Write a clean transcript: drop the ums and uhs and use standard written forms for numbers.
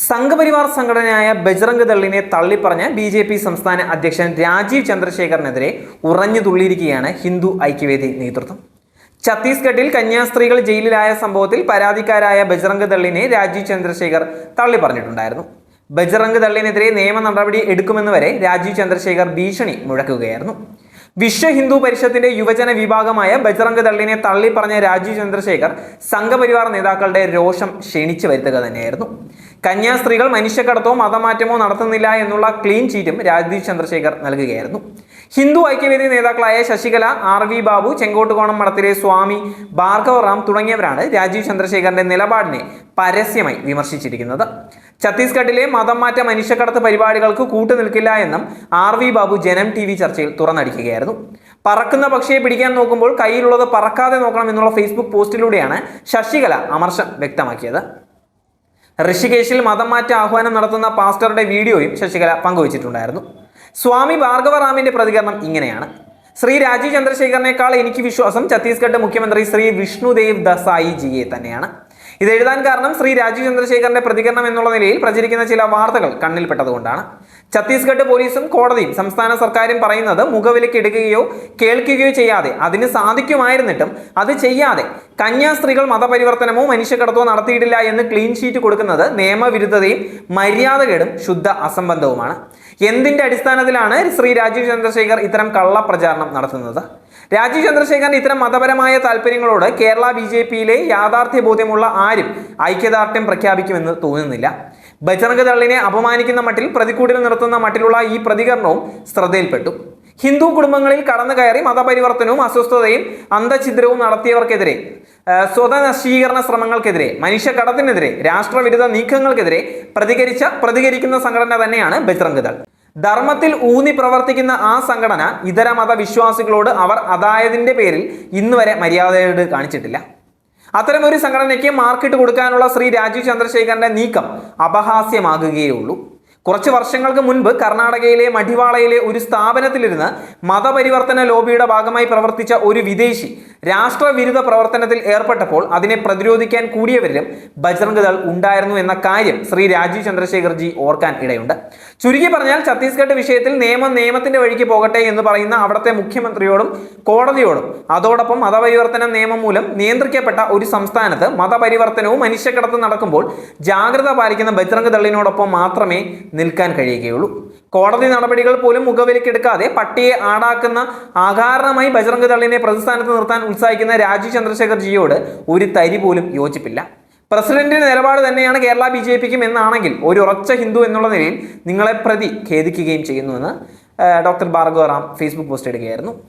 സംഘപരിവാർ സംഘടനയായ ബജ്റംഗ് ദളിനെ തള്ളിപ്പറഞ്ഞ ബി.ജെ.പി. സംസ്ഥാന അധ്യക്ഷൻ രാജീവ് ചന്ദ്രശേഖറിനെതിരെ ഉറഞ്ഞു തുള്ളിയിരിക്കുകയാണ് ഹിന്ദു ഐക്യവേദി നേതൃത്വം. ഛത്തീസ്ഗഡിൽ കന്യാസ്ത്രീകൾ ജയിലിലായ സംഭവത്തിൽ പരാതിക്കാരായ ബജ്റംഗ് ദളിനെ രാജീവ് ചന്ദ്രശേഖർ തള്ളിപ്പറഞ്ഞിട്ടുണ്ടായിരുന്നു. ബജ്റംഗ് ദളിനെതിരെ നിയമ നടപടി എടുക്കുമെന്ന് വരെ രാജീവ് ചന്ദ്രശേഖർ ഭീഷണി മുഴക്കുകയായിരുന്നു. വിശ്വ ഹിന്ദു പരിഷത്തിന്റെ യുവജന വിഭാഗമായ ബജ്റംഗ് ദളിനെ തള്ളിപ്പറഞ്ഞ രാജീവ് ചന്ദ്രശേഖർ സംഘപരിവാർ നേതാക്കളുടെ രോഷം ക്ഷണിച്ചു വരുത്തുക തന്നെയായിരുന്നു. കന്യാസ്ത്രീകൾ മനുഷ്യക്കടത്തോ മതമാറ്റമോ നടത്തുന്നില്ല എന്നുള്ള ക്ലീൻ ചീറ്റും രാജീവ് ചന്ദ്രശേഖർ നൽകുകയായിരുന്നു. ഹിന്ദു ഐക്യവേദി നേതാക്കളായ ശശികല, ആർ.വി. ബാബു, ചെങ്കോട്ടുകോണം മഠത്തിലെ സ്വാമി ഭാർഗവ റാം തുടങ്ങിയവരാണ് രാജീവ് ചന്ദ്രശേഖറിന്റെ നിലപാടിനെ പരസ്യമായി വിമർശിച്ചിരിക്കുന്നത്. ഛത്തീസ്ഗഡിലെ മതം മാറ്റ മനുഷ്യക്കടത്ത് പരിപാടികൾക്ക് കൂട്ടുനിൽക്കില്ല എന്നും ആർ.വി. ബാബു ജനം TV ചർച്ചയിൽ തുറന്നടിക്കുകയായിരുന്നു. പറക്കുന്ന പക്ഷിയെ പിടിക്കാൻ നോക്കുമ്പോൾ കയ്യിലുള്ളത് പറക്കാതെ നോക്കണം എന്നുള്ള ഫേസ്ബുക്ക് പോസ്റ്റിലൂടെയാണ് ശശികല അമർഷം വ്യക്തമാക്കിയത്. ഋഷികേശിൽ മതം മാറ്റ ആഹ്വാനം നടത്തുന്ന പാസ്റ്ററുടെ വീഡിയോയും ശശികല പങ്കുവച്ചിട്ടുണ്ടായിരുന്നു. സ്വാമി ഭാർഗവ റാമിന്റെ പ്രതികരണം ഇങ്ങനെയാണ്: ശ്രീ രാജീവ് ചന്ദ്രശേഖറിനേക്കാൾ എനിക്ക് വിശ്വാസം ഛത്തീസ്ഗഡ് മുഖ്യമന്ത്രി ശ്രീ വിഷ്ണുദേവ് ദസായി ജിയെ തന്നെയാണ്. ഇത് എഴുതാൻ കാരണം ശ്രീ രാജീവ് ചന്ദ്രശേഖറിന്റെ പ്രതികരണം എന്നുള്ള നിലയിൽ പ്രചരിക്കുന്ന ചില വാർത്തകൾ കണ്ണിൽപ്പെട്ടതുകൊണ്ടാണ്. ഛത്തീസ്ഗഡ് പോലീസും കോടതിയും സംസ്ഥാന സർക്കാരും പറയുന്നത് മുഖവിലയ്ക്ക് എടുക്കുകയോ കേൾക്കുകയോ ചെയ്യാതെ, അതിന് സാധിക്കുമായിരുന്നിട്ടും അത് ചെയ്യാതെ കന്യാസ്ത്രീകൾ മതപരിവർത്തനമോ മനുഷ്യക്കടത്തോ നടത്തിയിട്ടില്ല എന്ന് ക്ലീൻ ഷീറ്റ് കൊടുക്കുന്നത് നിയമവിരുദ്ധതയും മര്യാദകേടും ശുദ്ധ അസംബന്ധവുമാണ്. എന്തിന്റെ അടിസ്ഥാനത്തിലാണ് ശ്രീ രാജീവ് ചന്ദ്രശേഖർ ഇത്തരം കള്ളപ്രചാരണം നടത്തുന്നത്? രാജീവ് ചന്ദ്രശേഖറിന്റെ ഇത്തരം മതപരമായ താല്പര്യങ്ങളോട് കേരള ബി.ജെ.പിയിലെ യാഥാർത്ഥ്യ ബോധ്യമുള്ള ആരും ഐക്യദാർഢ്യം പ്രഖ്യാപിക്കുമെന്ന് തോന്നുന്നില്ല. ബജ്റംഗ് ദളിനെ അപമാനിക്കുന്ന മട്ടിൽ പ്രതിക്കൂട്ടിൽ നിർത്തുന്ന മട്ടിലുള്ള ഈ പ്രതികരണവും ശ്രദ്ധയിൽപ്പെട്ടു. ഹിന്ദു കുടുംബങ്ങളിൽ കടന്നു കയറി മതപരിവർത്തനവും അസ്വസ്ഥതയും അന്തഛിദ്രവും നടത്തിയവർക്കെതിരെ, സ്വതനശീകരണ ശ്രമങ്ങൾക്കെതിരെ, മനുഷ്യക്കടത്തിനെതിരെ, രാഷ്ട്രവിരുദ്ധ നീക്കങ്ങൾക്കെതിരെ പ്രതികരിക്കുന്ന സംഘടന തന്നെയാണ് ബജ്റംഗ് ദൾ. ധർമ്മത്തിൽ ഊന്നി പ്രവർത്തിക്കുന്ന ആ സംഘടന ഇതര മതവിശ്വാസികളോട് അവർ അതായതിന്റെ പേരിൽ ഇന്നുവരെ മര്യാദയോട് കാണിച്ചിട്ടില്ല. അത്തരമൊരു സംഘടനയ്ക്ക് മാർക്കിട്ട് കൊടുക്കാനുള്ള ശ്രീ രാജീവ് ചന്ദ്രശേഖറിന്റെ നീക്കം അപഹാസ്യമാകുകയുള്ളൂ. കുറച്ച് വർഷങ്ങൾക്ക് മുൻപ് കർണാടകയിലെ മടിവാളയിലെ ഒരു സ്ഥാപനത്തിലിരുന്ന് മതപരിവർത്തന ലോബിയുടെ ഭാഗമായി പ്രവർത്തിച്ച ഒരു വിദേശി രാഷ്ട്രവിരുദ്ധ പ്രവർത്തനത്തിൽ ഏർപ്പെട്ടപ്പോൾ അതിനെ പ്രതിരോധിക്കാൻ കൂടിയവരിലും ബജ്റംഗ് ദൾ ഉണ്ടായിരുന്നു എന്ന കാര്യം ശ്രീ രാജീവ് ചന്ദ്രശേഖർ ജി ഓർക്കാൻ ഇടയുണ്ട്. ചുരുക്കി പറഞ്ഞാൽ ഛത്തീസ്ഗഡ് വിഷയത്തിൽ നിയമത്തിന്റെ വഴിക്ക് പോകട്ടെ എന്ന് പറയുന്ന അവിടുത്തെ മുഖ്യമന്ത്രിയോടും കോടതിയോടും, അതോടൊപ്പം മതപരിവർത്തന നിയമം മൂലം നിയന്ത്രിക്കപ്പെട്ട ഒരു സംസ്ഥാനത്ത് മതപരിവർത്തനവും മനുഷ്യക്കടത്തും നടക്കുമ്പോൾ ജാഗ്രത പാലിക്കുന്ന ബജ്റംഗ് ദളിനോടൊപ്പം മാത്രമേ നിൽക്കാൻ കഴിയുകയുള്ളൂ. കോടതി നടപടികൾ പോലും മുഖവിലക്കെടുക്കാതെ പട്ടിയെ ആടാക്കുന്ന അകാരണമായി ബജ്റംഗ് ദളിനെ പ്രതിസ്ഥാനത്ത് നിർത്താൻ ഉത്സാഹിക്കുന്ന രാജീവ് ചന്ദ്രശേഖർ ജിയോട് ഒരു തരി പോലും യോജിപ്പില്ല. പ്രസിഡന്റിന്റെ നിലപാട് തന്നെയാണ് കേരള ബി.ജെ.പിക്കും എന്നാണെങ്കിൽ ഒരു ഉറച്ച ഹിന്ദു എന്നുള്ള നിലയിൽ നിങ്ങളെ പ്രതി ഖേദിക്കുകയും ചെയ്യുന്നുവെന്ന് doctor Bhargava Ram Facebook post ഇടുകയായിരുന്നു.